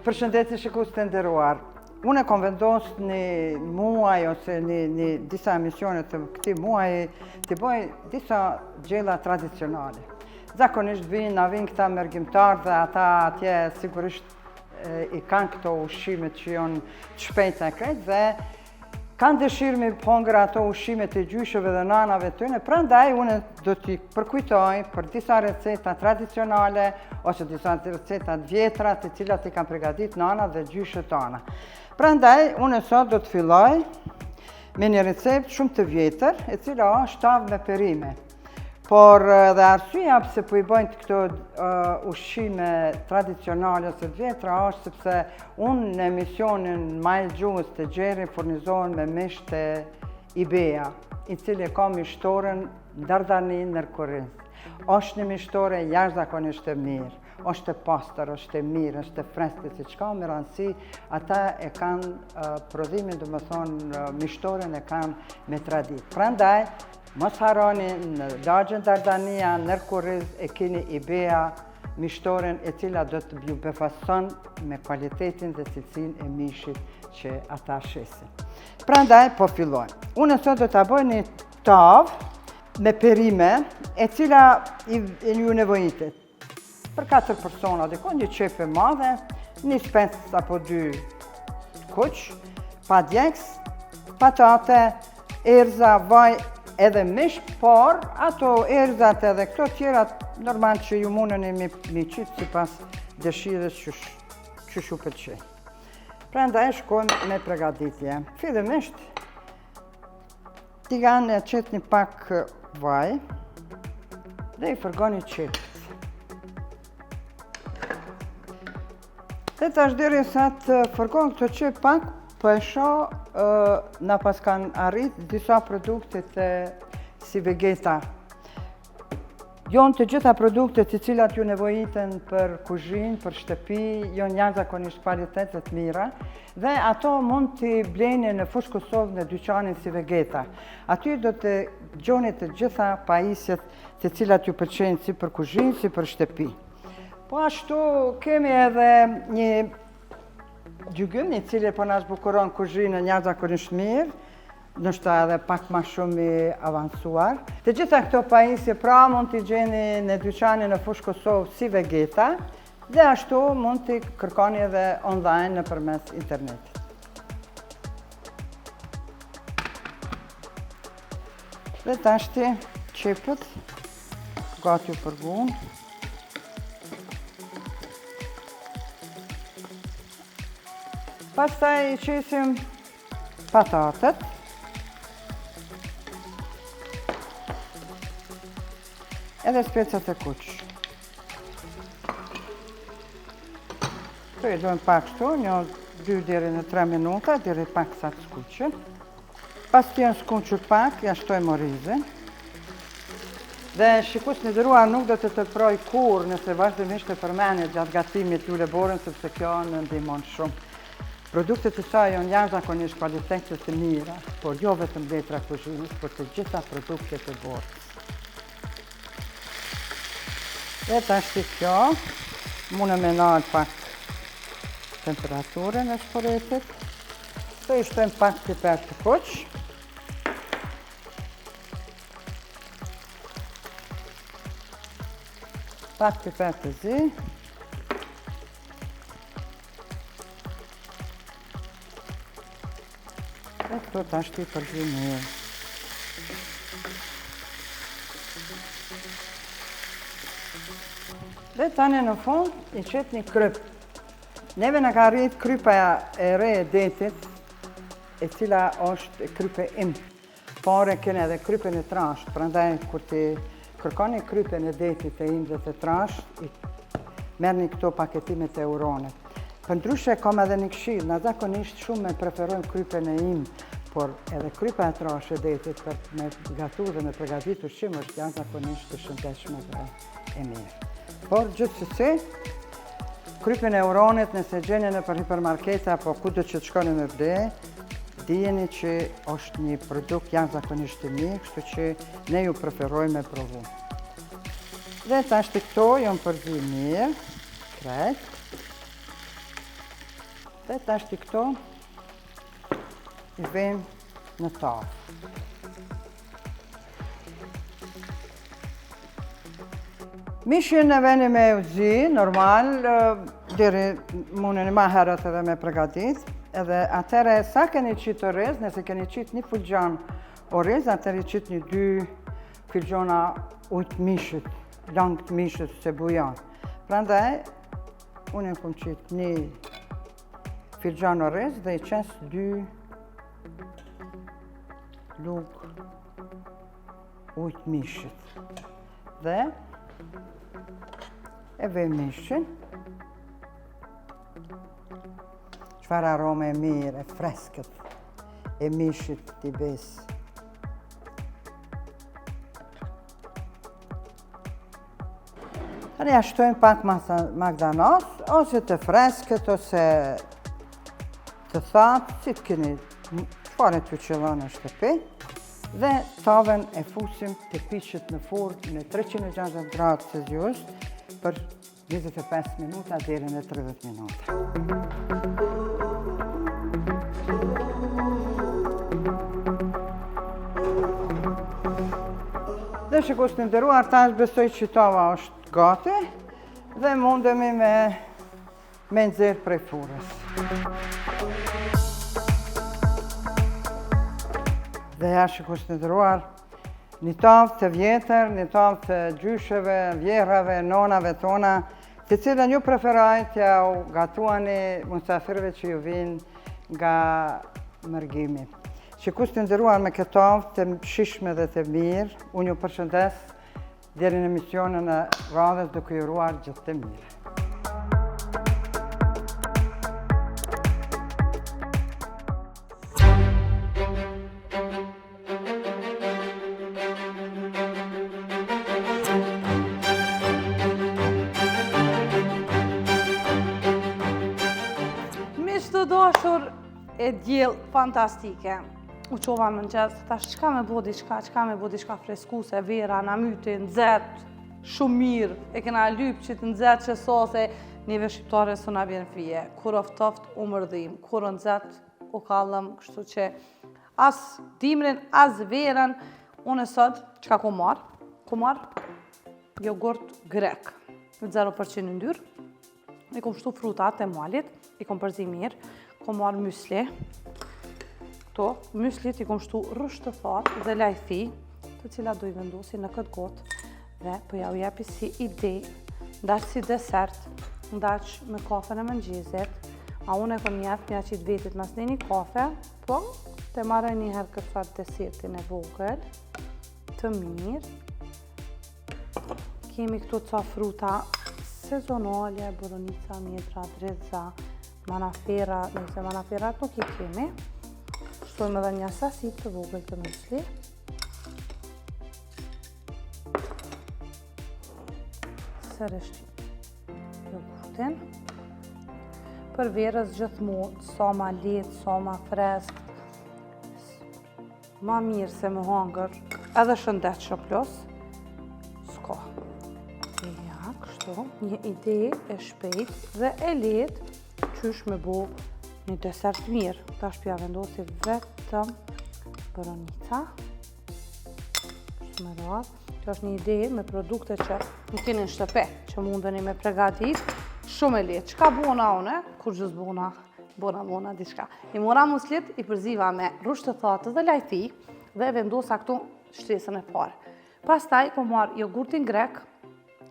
Përshëndetje shikues të nderuar. Unë kam vendosur një muaj ose një disa emisione të këtij muaji të bëj disa gjella tradicionale. Zakonisht na vinë këta mërgjimtarë dhe ata atje sigurisht i kanë këto ushqimet që janë të shpejta e krejt dhe kanë dëshirë me hongër ato ushqimet e gjyshëve dhe nanave tyne, prandaj unë do t'i përkujtoj për disa receta tradicionale ose disa receta të vjetra të cilat i kanë përgatit nana dhe gjyshët tona. Prandaj unë sot do të filloj me një recept shumë të vjetër, e cila është tavë me perime. Por dhe arsyeja pse po i bëjnë këto ushqime tradicionale ose të vjetra është sepse unë në emisionin Majë Gjuhës të Gjeri furnizohen me misht të Ibea, i cili ka mishtoren Dardani Nërkuriz. Është një mishtore jashtëzakonisht e mirë, është e pastër, është e mirë, është e freskët, si qka me rëndësi, ata e kanë prodhimin, do më thonë, mishtoren e kanë me tradit. Prandaj, mos harroni në lagjen Dardania, Nërkuriz e keni Ibea, mishtoren e cila do të ju befason me kualitetin dhe cilësinë e mishit që ata shesin. Prandaj, po fillojmë. Unë sot do të bëj një tavë me perime, e cila ju nevojitet. Për 4 persona, dhe një qepe madhe, një spec apo 2 kuq, pa djeks, patate, erza, vaj, edhe mish, por ato erzat edhe këto tjerat normal që ju mundeni me qitë si pas dëshirës që shu pëlqej. Prandaj shkojmë me përgatitje. Fillimisht, t'i kanë qetë një pak vaj dhe i fërgoni qepët. Dhe tash deri sa të fërgoni këto qepë pak, po e shoh na pas kanë arrit disa produkte si vegeta. Janë të gjitha produktet të cilat ju nevojiten për kuzhinë, për shtëpi, janë jashtëzakonisht cilëtet të mira dhe ato mund t'i bleni në Fushë Kosovë në dyqanin si vegeta. Aty do të gjoni të gjitha pajisjet të cilat ju pëlqejnë si për kuzhinë, si për shtëpi. Po ashtu kemi edhe një gjygëm, i cili po na zbukuron kuzhinën jashtëzakonisht mirë, nështë edhe pak ma shumë i avansuar. Të gjitha këto pajisje pra mund t'i gjeni në dyqanin në Fushë Kosovë si vegeta dhe ashtu mund t'i kërkoni edhe online nëpërmes internetit. Dhe tashti qepët, gati për gun. Pastaj i qesim patatet. Edhe specat e kuq. Këto i dojmë pak shtu, një 2 deri në 3 minuta, deri pak sa të skuqen. Pas të janë skuqur pak, ja shtojmë orizin. Dhe shikues të nderuar, nuk do të tepëroj kur nëse vazhdimisht e përmendet gjatë gatimit lule borën, sepse kjo në ndihmon shumë. Produktet e saj janë jashtëzakonisht cilëtet të mira, por jo vetëm letra kuzhinës, por të gjitha produktet e borës. Dhe tashti kjo, mune me nalë pak temperaturën e shporetit. Të i shtojmë pak piper të kuq. Pak piper të zi. Dhe këto tashti përgjë mirë. Dhe tani në fund i qet një kryp. Neve në ka rrit krypa e re e detit, e cila është krype im. Por e kene edhe krypen e trasht, prandaj kur ti kërkoni krypen e detit e im dhe të trasht, merrni këto paketimet e Euronet. Përndryshe kam edhe një këshill, na zakonisht shumë me preferojmë krypen e im, por edhe krypa e trasht e detit për me gatu dhe me përgatit ushqim është jashtëzakonisht të shëndetshme dhe e mirë. Por gjithsesi, krypen e Euronet nëse gjeni në për hipermarkete apo kudo që të shkoni me ble, dijeni që është një produkt jashtëzakonisht i mirë, kështu që ne ju preferojmë me provu. Dhe tashti këto janë përzi mirë, krejt. Dhe tashti këto i vëmë në tavë. Mishin e veni me uzi, normal, deri mundën ma herët edhe me pregadit. Edhe atëre sa keni qitë oriz, nëse keni qitë një fulgjan oriz, atëre qitë një 2 fulgjana ujtë mishit, langë të mishit se bujan. Prandaj, unë e kom qitë një fulgjan oriz dhe i qes 2 lugë ujtë mishit. Dhe e vëmë mishin. Çfarë arome e mirë, e freskët e mishit t'i besë. Tani ja shtojmë pak magdanos, ose të freskët, ose të thatë, si të keni çfarë t'ju qëllon në shtëpi. Dhe tavën e fusim të piqet në furrë në 360 gradë Celsius për 25 minuta deri në 30 minuta. Dhe shikos të nderuar, tash besoj që tava është gati dhe mundemi me nxjerr prej furrës. Dhe ja shikos të nderuar, një tavë të vjetër, një tavë të gjysheve, vjerrave, nonave tona, të cilën ju preferoj t'ja u gatuani musafirëve që ju vinë nga mërgimi. Shikos të nderuar, me këtë tavë të shishme dhe të mirë, unë ju përshëndes deri në emisionin e radhës duke ju uruar gjithë të mirë. Dashur e djel fantastike. U qova më nxez, tash qka me bo diçka freskuse, vera, na myti, nxet, shumë mirë, e kena lyp që të nxet që sose, neve shqiptare së na vjen fije. Kur oftoft u mërdhim, kur nxet u kallëm, kështu që as dimrin, as verën, unë sot, qka ku marë? Ku marë jogurt grek, 0% yndyrë, i kom shtu frutat e malit, i kom përzi mirë, kom marrë mysli, këto, myslit i kom shtu rrështë të thatë dhe lajthi, të cilat do i vendosi në këtë gotë, dhe po ja u jepi si ide, ndaq si desert, ndaq me kafen e mëngjezit, a unë e kom jep një qitë vetit mas një kafe, po të marrë një herë këtë farë desertin e vogël, të mirë, kemi këto ca fruta sezonale, boronica, mjedra, dreza, manafera, nëse manaferat nuk i kemi. Shtojmë edhe një sasi të vogël të mysli. Sërështi jogurtin. Për verës gjithmonë, sa ma letë, sa ma freskët, ma mirë se më hangër, edhe shëndet që plus, s'ka. Ja, kështu, një ide e shpejt dhe e letë, qysh me bo një desert mirë. Ta shpja vendosi vetëm boronica. Shumë e radhë. Kjo është një ide me produkte që në keni në shtëpi, që mundeni me pregadit. Shumë e letë. Qka bona une? Kur gjës bona, diçka. I mora muslit, i përziva me rrusht të thatë dhe lajthi dhe vendosa këtu shtresën e parë. Pastaj, kom marrë jogurtin grek,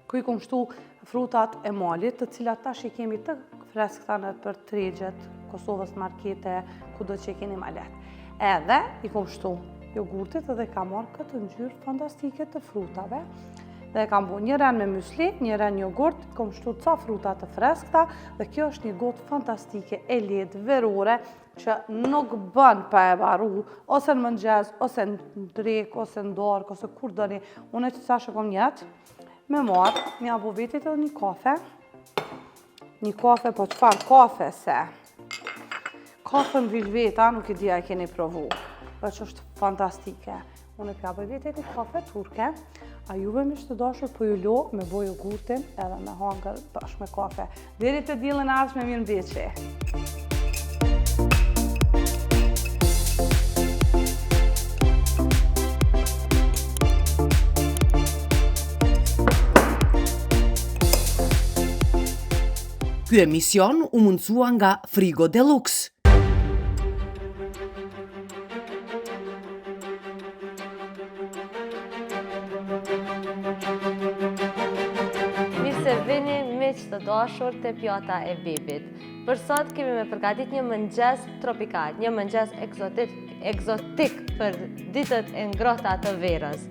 ku i kom shtu frutat e malit, të cilat tash i kemi të freskëta për tregjet, Kosovës markete, kudo që i keni ma letë. Edhe i kom shtu jogurtit edhe kam marrë këtë ngjyrë fantastike të frutave. Dhe kam bu një ren me mysli, një ren jogurt, kom shtu ca fruta të freskëta dhe kjo është një gotë fantastike e lehtë verore që nuk bën pa e varu, ose në mëngjes, ose në drek, ose në darkë, ose kur doni. Unë që sa kom jetë, me marë, mja bu vetit edhe një kafe. Një kafe, po qëfar kafe se? Kafe në Vilveta, nuk i dia e keni provu, veç është fantastike. Unë e pja bëj vetit një kafe turke, a juve mi shtë dashur po ju lo me bo jogurtin edhe me hangër bashkë me kafe. Deri të dilën ardhshme mirë mbeqi. Ky emision u mundësua nga Frigo Deluxe. Se vini miq të dashur të pjata e bibit. Për sot kemi me përgatit një mëngjes tropikal, një mëngjes egzotik për ditët e ngrohta të verës.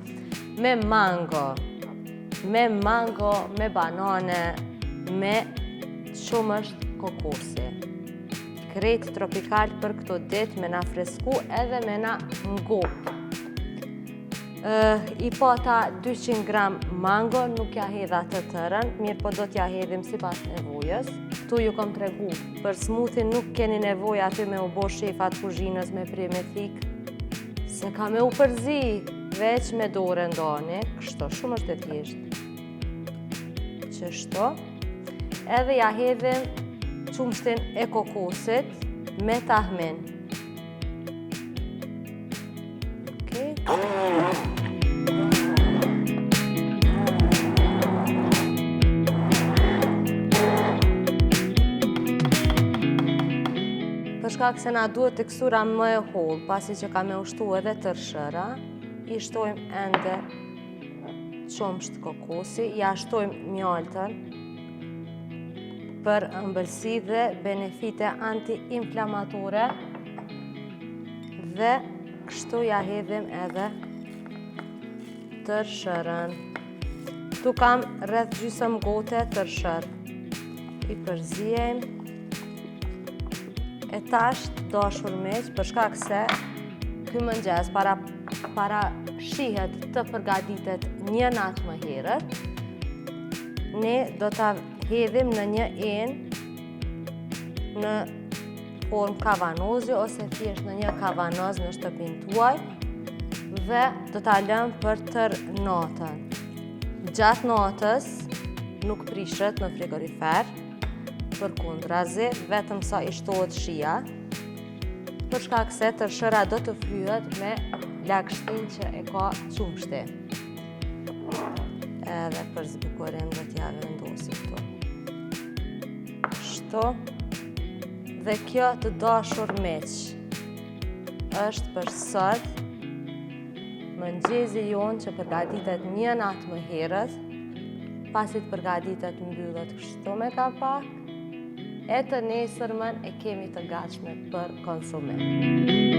Me mango, me banane, me qumësht kokosi. Krejt tropikal për këto ditë me na fresku edhe me na ngop. I pata 200 gram mango, nuk ja hedha të tërën, mirë po do t'ja hedhim si pas nevojës. Këtu ju kom tregu, për smoothie nuk keni nevoj aty me u bo shefat kuzhinës me pri me thik, se ka me u përzi, veç me dore ndani, kështu, shumë është e thjesht. Qështu, edhe ja hedhim qumshtin e kokosit me tahmin. Shkak se na duhet tekstura më e hollë, pasi që ka me ushtu edhe tërshëra, i shtojmë ende qumsht kokosi, ja shtojmë mjaltën për ëmbëlsi dhe benefite anti-inflamatore dhe kështu ja hedhim edhe tërshërën. Tu kam rreth gjysmë gote tërshër. I përzijem. E tash dashur miq, për shkak se ky mëngjes para shihet të përgatitet një natë më herët, ne do ta hedhim në një enë në formë kavanozi ose thjesht në një kavanoz në shtëpinë tuaj dhe do ta lëm për tër natën. Gjatë natës nuk prishet në frigorifer, përkundrazi, vetëm sa i shtohet shia, për shkak se tërshëra do të fryhet me lagështin që e ka qumshti. Edhe për zbukurim do t'ja vendosi këtu. Kështu. Dhe kjo të dashur miq është për sot mëngjezi jonë që përgatitet një natë më herët, pasi të përgatitet mbyllet kështu me kapak, e të nesërmën e kemi të gatshme për konsumim.